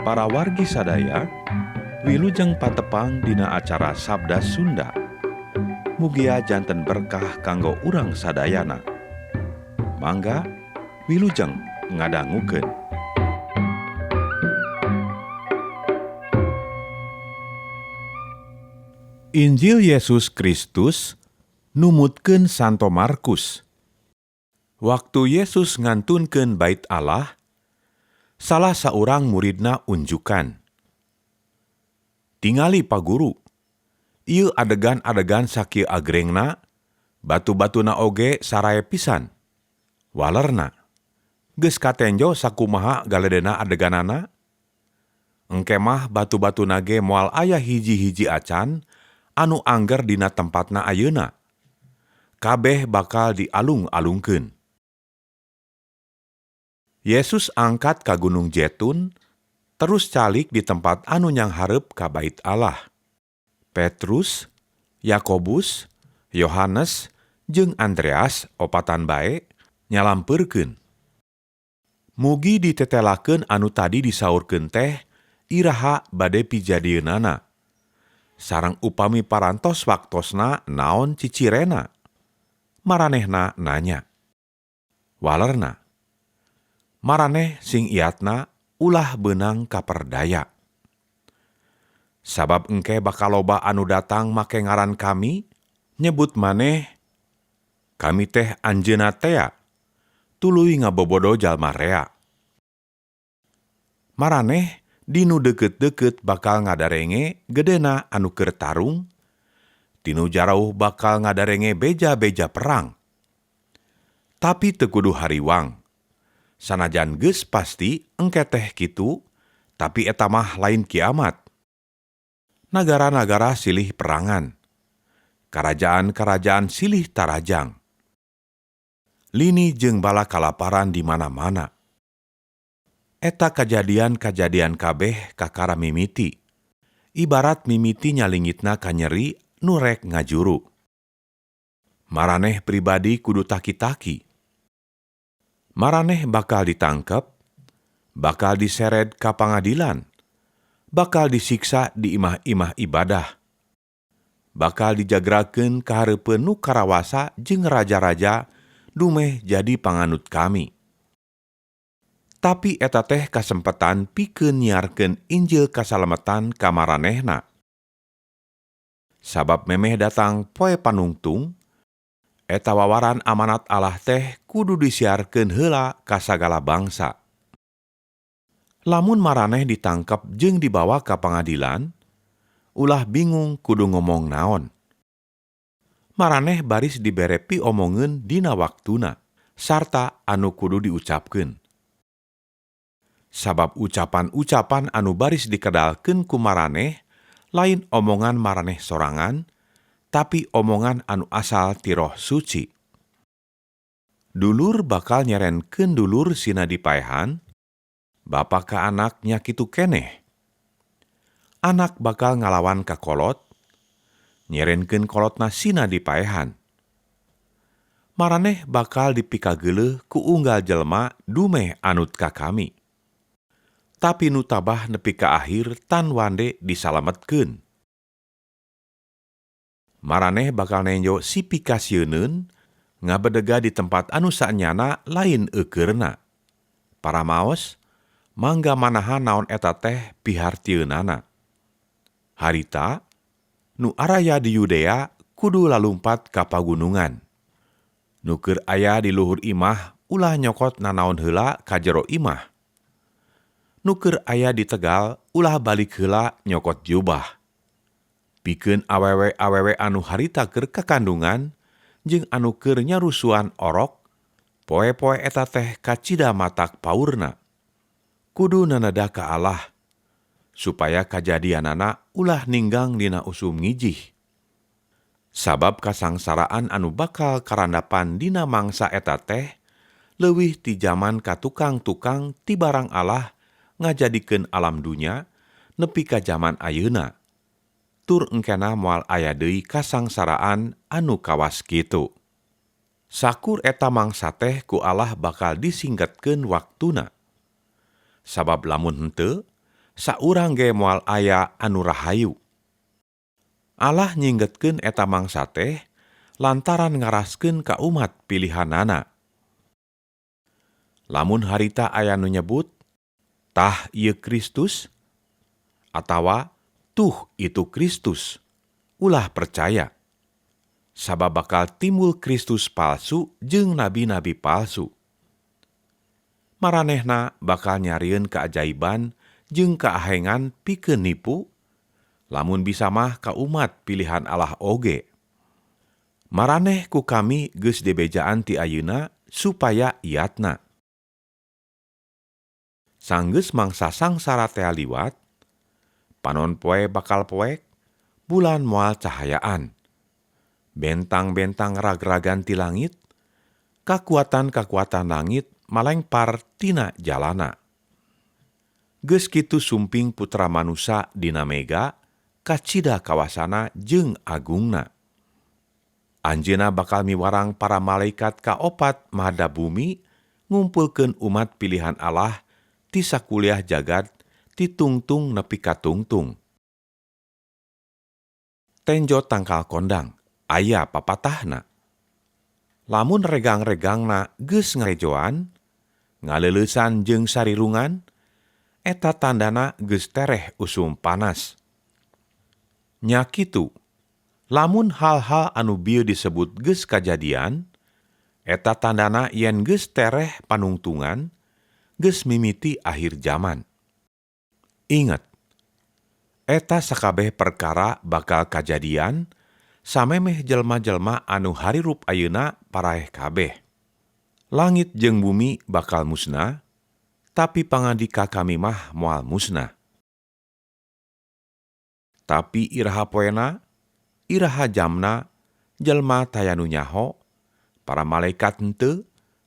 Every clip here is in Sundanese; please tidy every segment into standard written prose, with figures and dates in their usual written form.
Para wargi sadaya, wilujeng patepang dina acara Sabda Sunda. Mugia janten berkah kanggo urang sadayana. Mangga wilujeng ngadangukeun. Injil Yesus Kristus numutkeun Santo Markus. Waktu Yesus ngantunkeun bait Allah, salah saurang muridna unjukan. Tingali Pak Guru, ieu adegan-adegan sakieu agrengna, batu-batuna oge sarae pisan. Walerna, geus katenjo sakumaha galedena adeganana? Engke mah batu-batuna ge moal aya hiji-hiji acan, anu angger dina tempatna ayeuna. Kabeh bakal dialung-alungkeun. Yesus angkat ka Gunung Jetun, terus calik di tempat anu nyang hareup ka bait Allah. Petrus, Yakobus, Yohanes, jeung Andreas opatan bae nyalampeurkeun. Mugi ditetelakeun anu tadi disaurkeun teh iraha bade pijadieunana. Sareng upami parantos waktosna naon cicirena. Maranehna nanya. Walerna, maraneh sing iatna ulah beunang kaperdaya. Sabab engke bakal loba anu datang make ngaran kami, nyebut maneh, kami teh anjeunna tea, tuluy ngabobodo jalma rea. Maraneh dinu deukeut-deukeut bakal ngadarenge gedena anu keur tarung, tinu jarauh bakal ngadarenge beja-beja perang. Tapi teu kudu hariwang. Sanajan geus pasti engke teh kitu, tapi eta mah lain kiamat. Nagara-nagara silih perangan. Karajaan-karajaan silih tarajang. Lini jeung bala kalaparan di mana-mana. Eta kajadian-kajadian kabeh kakara mimiti. Ibarat mimiti nyalingitna ka nyeri nu rek ngajuru. Maraneh pribadi kudu taki-taki. Maraneh bakal ditangkep, bakal diseret ka pangadilan, bakal disiksa di imah-imah ibadah, bakal dijagrakeun ka hareupeun nu karawasa jeung raja-raja dumeh jadi panganut kami. Tapi eta teh kasempetan pikeun nyiarkeun Injil kasalametan ka maranehna. Sabab memeh datang poe panungtung, eta wawaran amanat Allah teh kudu disiarkeun heula ka sagala bangsa. Lamun maraneh ditangkep jeung dibawa ka pangadilan, ulah bingung kudu ngomong naon. Maraneh baris dibere piomongeun dina waktuna, sarta anu kudu diucapkeun. Sabab ucapan-ucapan anu baris dikedalkeun ku maraneh lain omongan maraneh sorangan, tapi omongan anu asal ti Roh Suci. Dulur bakal nyerenkeun dulur sina dipaehan, bapa ka anak nya kitu keneh. Anak bakal ngalawan ka kolot, nyerenkeun kolotna sina dipaehan. Maraneh bakal dipikageuleuh ku unggal jelema dumeh anut ka kami. Tapi nu tabah nepi ka akhir tan wande disalametkeun. Maraneh bakal nenjo sipikasieunun, ngabedega di tempat anu saenyana lain eukeurna. Paramaos, mangga manahan naon eta teh pihartieunana. Harita, nu araya di Yudea kudu lalumpat ka pagunungan. Nu keur aya di luhur imah ulah nyokot nanaon heula ka jero imah. Nu keur aya di tegal ulah balik heula nyokot jubah. Pikeun awewe-awewe anu harita keur kakandungan jeung anu keur nyarusuan orok, poe-poe eta teh kacida matak paurna. Kudu nanada ka Allah, supaya kajadianana ulah ninggang dina usum ngijih. Sabab kasangsaraan anu bakal karandapan dina mangsa eta teh, leuwih ti jaman ka tukang-tukang ti barang Allah ngajadikeun alam dunya nepi ka jaman ayeuna. Tur engkena moal aya deui kasangsaraan anu kawas kitu. Sakur eta mangsa teh ku Allah bakal disinggetkeun waktuna. Sabab lamun henteu, saurang ge moal aya anu rahayu. Allah nyinggetkeun eta mangsa teh lantaran ngaraskeun ka umat pilihanana. Lamun harita aya nu nyebut, tah ieu Kristus, atawa tuh itu Kristus, ulah percaya. Sabab bakal timbul Kristus palsu jeung nabi-nabi palsu. Maranehna bakal nyarieun keajaiban jeung kaahengan pikeun nipu, lamun bisa mah ka umat pilihan Allah oge. Maraneh ku kami geus dibejaan ti ayeuna supaya iatna. Sanggeus mangsa sangsara tea liwat, panon poe bakal poek, bulan moal cahayaan. Bentang-bentang rag-ragan ti langit, kakuatan-kakuatan langit malengpar tina jalana. Geus kitu sumping putra manusa dina mega, kacida kawasana jeung agungna. Anjeuna bakal miwarang para malaikat kaopat mahadap bumi, ngumpulkeun umat pilihan Allah ti sakuliah jagad ti tungtung nepi ka tungtung. Tenjo tangkal kondang, aya papatahna. Lamun regang-regangna geus ngarejoan, ngaleulesan jeung sarirungan, eta tandana geus tereh usum panas. Nya kitu, lamun hal-hal anu bieu disebut geus kajadian, eta tandana yen geus tereh panungtungan, geus mimiti akhir zaman. Ingat, eta sakabeh perkara bakal kajadian, samemeh jelma-jelma anu harirup ayeuna paraeh kabeh. Langit jeung bumi bakal musnah, tapi pangandika kami mah moal musnah. Tapi iraha poena, iraha jamna, jelma tayanu nyaho, para malaikat henteu,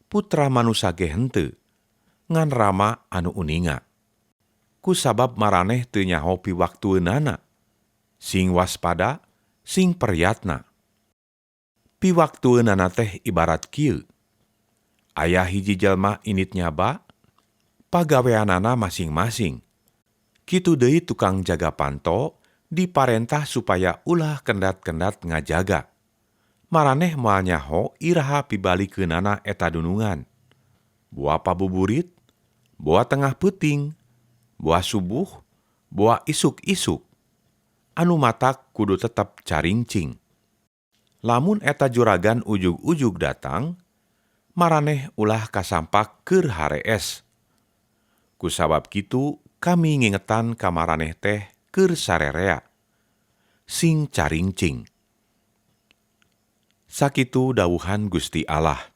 putra manusa ge henteu, ngan rama anu uninga. Ku sabab maraneh teu nyaho piwaktueunana, sing waspada, sing peryatna. Piwaktueunana teh ibarat kieu. Aya hiji jelma init nyaba, pagaweanana masing-masing. Kitu deui tukang jaga panto, diparentah supaya ulah kendat-kendat ngajaga. Maraneh moal nyaho iraha pibalikeunana eta dunungan. Boa pabuburit, boa tengah peuting, boa subuh, boa isuk-isuk. Anu matak kudu tetep caringcing. Lamun eta juragan ujug-ujug datang, maraneh ulah kasampak keur harees. Kusabab kitu kami ngingetan ka maraneh teh keur sarerea, sing caringcing. Sakitu dawuhan Gusti Allah.